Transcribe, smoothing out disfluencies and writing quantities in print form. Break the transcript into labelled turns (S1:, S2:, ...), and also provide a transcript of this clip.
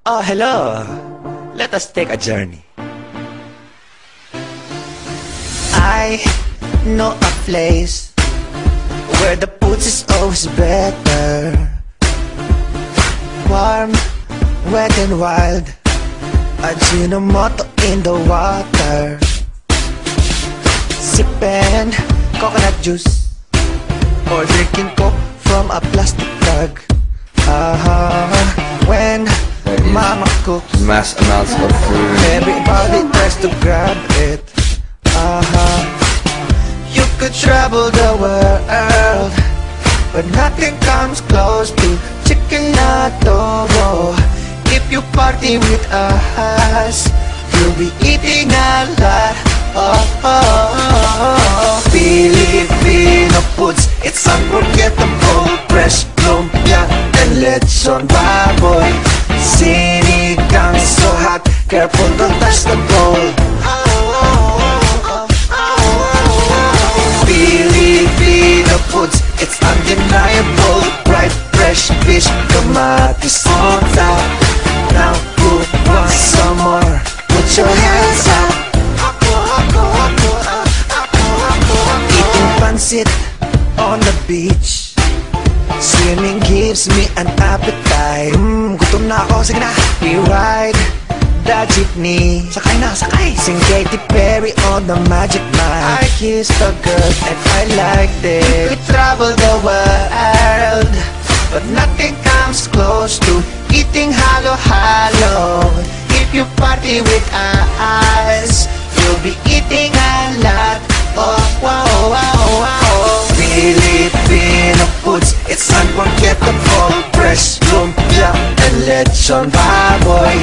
S1: Oh, hello. Let us take a journey. I know a place where the food is always better. Warm, wet and wild, Ajinomoto in the water. Sipping coconut juice or drinking Coke from a plastic jug. When mama cooks,
S2: mass amounts of food.
S1: everybody tries to grab it. You could travel the world, but nothing comes close to chicken adobo. If you party with us, you'll be eating a lot. Filipino foods, it's unforgettable. Fresh lumpia and lechon baboy. Sinigang so hot, careful don't touch the bowl. Filipino foods, it's undeniable. Fried fresh fish, kamatis on top. Now who wants some more? Put your hands up. Eating pancit on the beach, swimming gives me an appetite. Gutom na ako, sige na. We ride the jeepney, sakay na, sakay. Sing Katy Perry on the Magic Mike. I kissed a girl and I liked it. We travel the world, but nothing comes close to eating halo-halo. If you party with us, you'll be eating a lot. Oh, wow, wow, wow. Filipino foods, it's unforgettable. Fresh lumpia and lechon baboy.